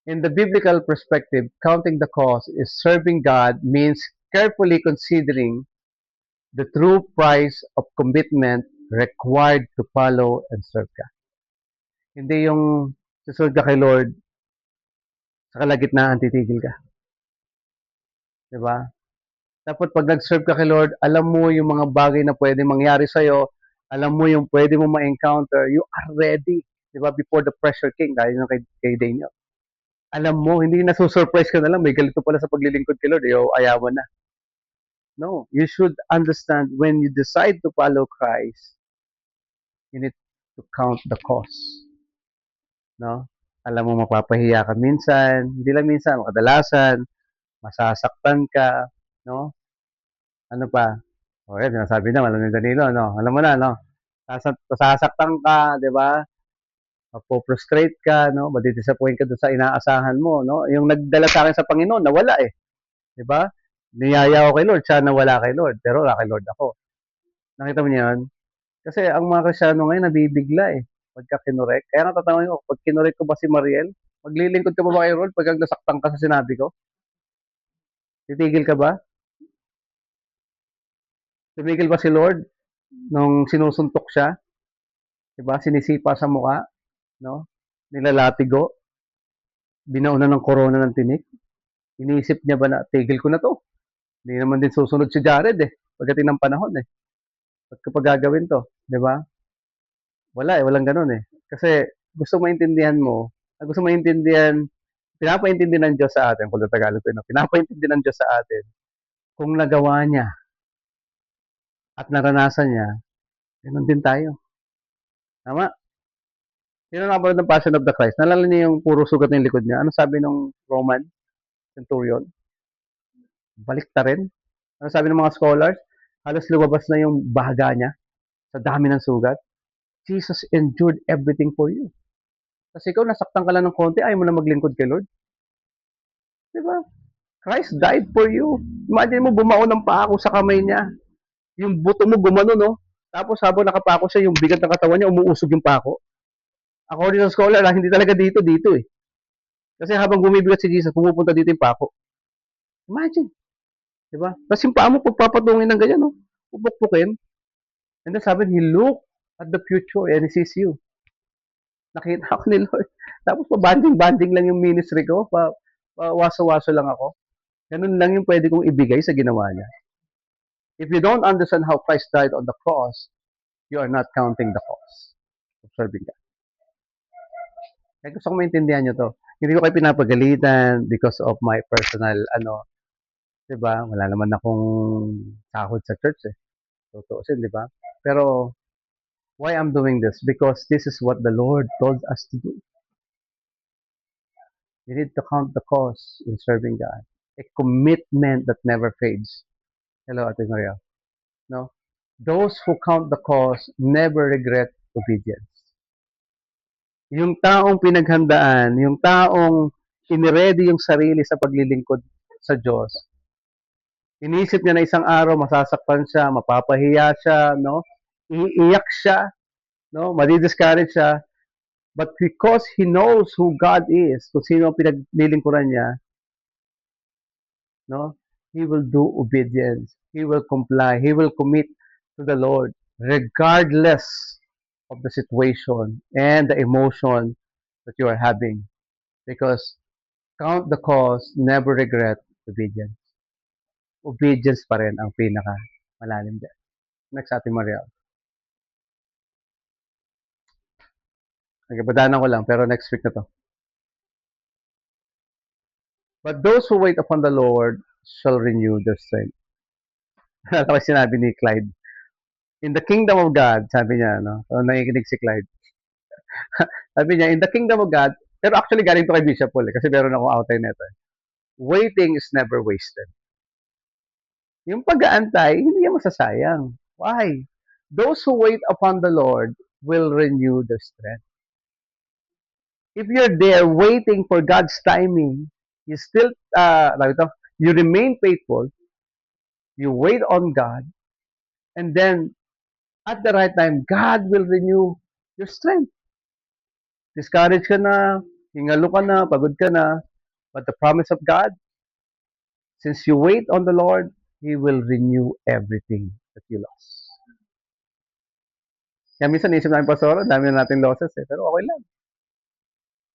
In the biblical perspective, counting the cost is serving God means carefully considering the true price of commitment required to follow and serve God. Hindi yung susunod ka kay Lord, sa kalagitnaan titigil ka. Di ba? Dapat pag nag-serve ka kay Lord, alam mo yung mga bagay na pwede mangyari sa'yo, alam mo yung pwede mo ma-encounter, you are ready. Di ba? Before the pressure king, dahil yung kay Daniel. Alam mo, hindi nasusurprise ka na lang, may galito pala sa paglilingkod kay Lord, ayawan na. No, you should understand when you decide to follow Christ, you need to count the cost. No? Alam mo, mapapahiya ka minsan, hindi lang minsan, kadalasan, masasaktan ka, no? Ano pa? O yan, sinasabi na, alam ni Danilo, no? Alam mo na, no? Sasaktan ka, di ba? Mapo-frustrate ka, no? Madidisappoint ka doon sa inaasahan mo, no? Yung nagdala sa akin sa Panginoon, nawala eh. Di ba? Niyaya ko kay Lord, siya nawala kay Lord, pero wala kay Lord ako. Nakita mo niyo yun? Kasi ang mga Kristyano ngayon, nabibigla eh. Pagka kinorek. Kaya nga tatanungin ko, pag kinorek ko ba si Mariel, maglilingkod ka ba kay Lord pag nasaktan ka sa sinabi ko? Titigil ka ba? Tumigil ba si Lord nung sinusuntok siya? Diba? Sinisipa sa mukha, no? Nilalatigo, binauna ng corona ng tinik. Iniisip niya ba na, tigil ko na to? Hindi naman din susunod si Jared eh. Pagdating ng panahon eh. Ba't ko pa gagawin to? Diba? Wala eh, walang ganun eh. Kasi gusto maintindihan mo, gusto maintindihan, pinapaintindihan ng Diyos sa atin, kung Tagalog ko, no? Pinapaintindihan ng Diyos sa atin kung nagawa niya at naranasan niya, ganun din tayo. Tama? Sino nakapanood ng Passion of the Christ? Nalala niyo yung puro sugat ng likod niya? Ano sabi ng Roman centurion? Balik ta rin. Ano sabi ng mga scholars? Halos lumabas na yung baga niya sa dami ng sugat. Jesus endured everything for you. Kasi ikaw, nasaktan ka lang ng konti, ayaw mo na maglingkod kay Lord. Diba? Christ died for you. Imagine mo, bumaon ng paako sa kamay niya. Yung buto mo gumano, no? Tapos habang nakapako siya, yung bigat ng katawan niya, umuusog yung pako. According sa scholar, hindi talaga dito eh. Kasi habang bumibigat si Jesus, pumupunta dito yung pako. Imagine. Diba? Tapos yung paa mo, pagpapatungin ng ganyan, no? Pupukpukin. And then sabi, he looked at the future and he sees you. Nakita ako ni Lord. Tapos pabanding-banding lang yung ministry ko. Waso-waso lang ako. Ganun lang yung pwede kong ibigay sa ginawa niya. If you don't understand how Christ died on the cross, you are not counting the cost of serving God. Kaya gusto ko maintindihan nyo to. Hindi ko kayo pinapagalitan because of my personal, diba? Wala naman akong sahod sa church eh. Tutuusin, diba? Pero, why I'm doing this? Because this is what the Lord told us to do. You need to count the cost in serving God. A commitment that never fades. Hello, Ate Maria. No? Those who count the cost never regret obedience. Yung taong pinaghandaan, yung taong iniredy yung sarili sa paglilingkod sa Diyos, inisip niya na isang araw masasaktan siya, mapapahiya siya, no? Iiyak siya, no? Madi-discourage siya. But because he knows who God is, kung sino ang pinaglilingkuran niya, no? He will do obedience. He will comply. He will commit to the Lord regardless of the situation and the emotion that you are having. Because count the cost, never regret obedience. Obedience pa rin ang pinaka malalim dyan. Next, Ate Maria. Nagpadanan ko lang, pero next week na to. But those who wait upon the Lord shall renew their strength. Ano ko sinabi ni Clyde? In the kingdom of God, sabi niya, no? So, nakikinig si Clyde. Sabi niya, in the kingdom of God, pero actually galing to kay Bishop Paul kasi meron akong outline nito. Waiting is never wasted. Yung pag-aantay, hindi yan masasayang. Why? Those who wait upon the Lord will renew their strength. If you're there waiting for God's timing, you still, you remain faithful, you wait on God, and then at the right time, God will renew your strength. Discourage ka na, Hingalo ka na, pagod ka na. But the promise of God, since you wait on the Lord, He will renew everything that you lost. Kaya minsan isip namin, Pastor, dami na natin losses eh. Pero okay lang.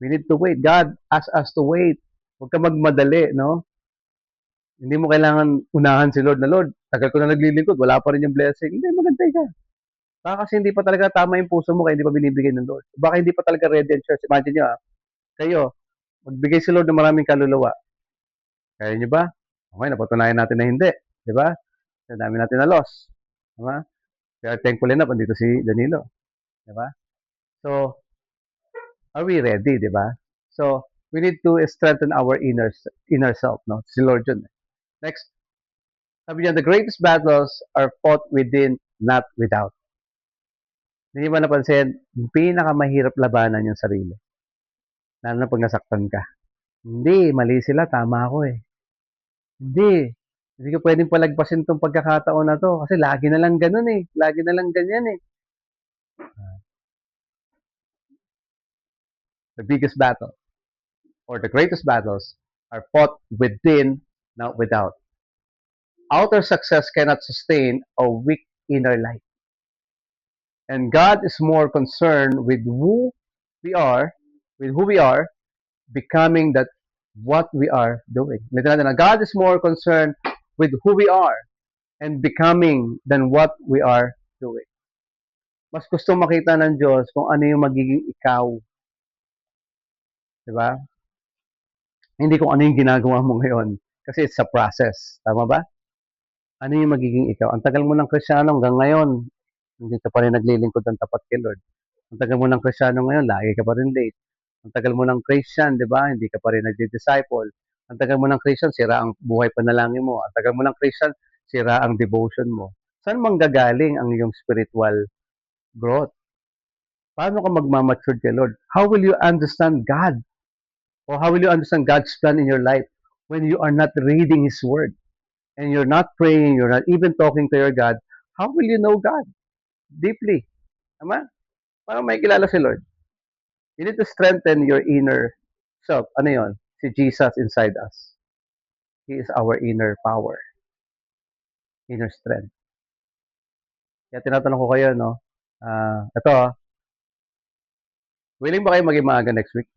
We need to wait. God asks us to wait. Huwag ka magmadali, no? Hindi mo kailangan unahan si Lord na, Lord, tagal ko na naglilingkod, wala pa rin yung blessing. Hindi, magantay ka. Baka kasi hindi pa talaga tama yung puso mo, kaya hindi pa binibigay ng Lord. Baka hindi pa talaga ready ang church. Imagine nyo, kayo, magbigay si Lord ng maraming kaluluwa. Kaya nyo ba? Okay, napatunayan natin na hindi. Di ba? Kaya dami natin na loss. Di ba? Kaya thankful enough, andito si Danilo. Di ba? So, are we ready, di ba? So, we need to strengthen our inner self, no? Si Lord yun. Next, sabi niya, the greatest battles are fought within, not without. Hindi ba napansin, yung pinakamahirap labanan yung sarili. Lalo na pag nasaktan ka. Hindi, mali sila, tama ako eh. Hindi ko pwedeng palagpasin tong pagkakataon na to kasi lagi na lang ganun eh. Lagi na lang ganyan eh. The biggest battle or the greatest battles are fought within, not without. Outer success cannot sustain a weak inner life. And God is more concerned with who we are, becoming that what we are doing. God is more concerned with who we are and becoming than what we are doing. Mas gusto makita ng Diyos kung ano yung magiging ikaw. Diba? Hindi kung ano yung ginagawa mo ngayon. Kasi it's a process. Tama ba? Ano yung magiging ikaw? Ang tagal mo ng Kristyano hanggang ngayon, hindi ka pa rin naglilingkod ng tapat kay Lord. Ang tagal mo ng Kristyano ngayon, lagi ka pa rin late. Ang tagal mo ng Christian, di ba? Hindi ka pa rin nagdi-disciple. Ang tagal mo ng Christian, sira ang buhay panalangin mo. Ang tagal mo ng Christian, sira ang devotion mo. Saan manggagaling ang iyong spiritual growth? Paano ka magmamature kay Lord? How will you understand God? Or how will you understand God's plan in your life when you are not reading His Word? And you're not praying, you're not even talking to your God, how will you know God deeply? Tama? Paano may kilala si Lord? You need to strengthen your inner self. Ano yon? Si Jesus inside us. He is our inner power, inner strength. Kaya tinatanong ko kayo, no? Ito, willing ba kayo maging maaga next week?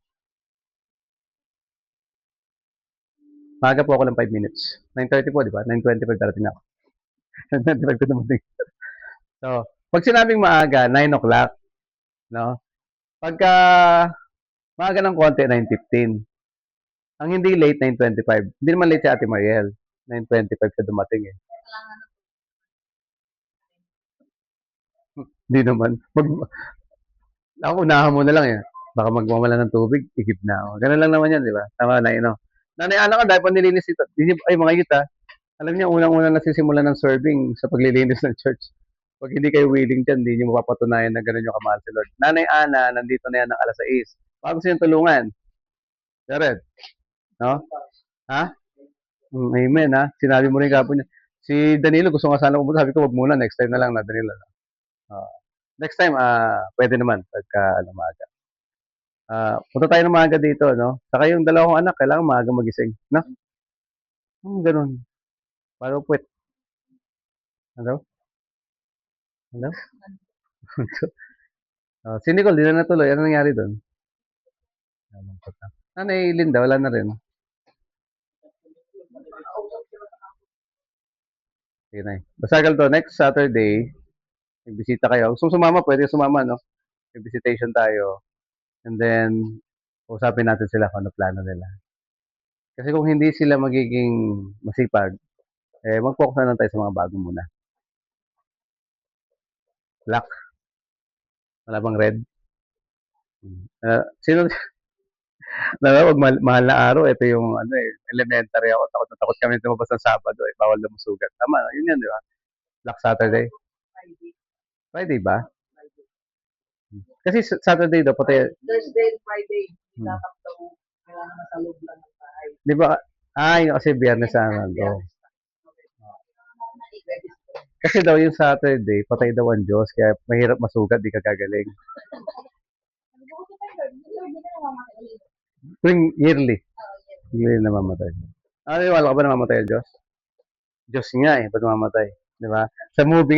Maaga po ako ng 5 minutes. 9:30 po, di ba? 9:25 darating ako. 9:25 ko dumating. So, pag sinabing maaga, 9 o'clock, no? Pagka maaga ng konti, 9:15. Ang hindi late, 9:25. Hindi naman late si Ate Mariel. 9:25 ka dumating eh. Hindi naman. Ako, unahan mo na lang eh. Baka magmamala ng tubig, igib na ako. Ganun lang naman yan, di ba? Tama na, Nanay Ana ka, dahil pa nilinis ito. Ay, mga yuta, alam niyo, unang-unang nasisimula ng serving sa paglilinis ng church. Pag hindi kayo willing dyan, hindi niyo mapapatunayan na gano'n yung kamahal si Lord. Nanay Ana, nandito na yan ng alas 6. Baka gusto niyong tulungan. Jared, no? Ha? Amen, ha? Sinabi mo rin kapon niya. Si Danilo, gusto nga sana pumunta. Sabi ko, wag muna. Next time na lang na, Danilo. Next time, pwede naman pagka maaga. Punta tayo ng maaga dito, no? Saka yung dalawang anak, kailangan maaga magising. No? Ganun. Para puwet. Ano? Ano? Si Nicole, di na natuloy. Ano nangyari doon? Nanay Linda, wala na rin. Okay na. Basagal to, next Saturday, nagbisita kayo. Kung sumama, pwede sumama, no? May visitation tayo. And then, usapin natin sila kung ano plano nila. Kasi kung hindi sila magiging masipag, mag-focus na lang tayo sa mga bago muna. Black. Wala bang red? Sino, wag mahal na araw, ito yung elementary ako. Takot na takot kami lumabas ng Sabado. Bawal na masugat. Tama, yun yan, di ba? Black Saturday. Friday ba? Kasi Saturday daw, pati... Thursday and Friday, dapat daw kailangan nasa loob lang ng bahay. Di ba? Kasi biyernes na go. Kasi daw yung Saturday, patay daw ang Diyos, kaya mahirap masugat, di ka gagaling. Tuwing yearly. Yearly namamatay. Wala ka ba namamatay ang Diyos? Diyos nga eh, ba't namamatay? Di ba? Sa movie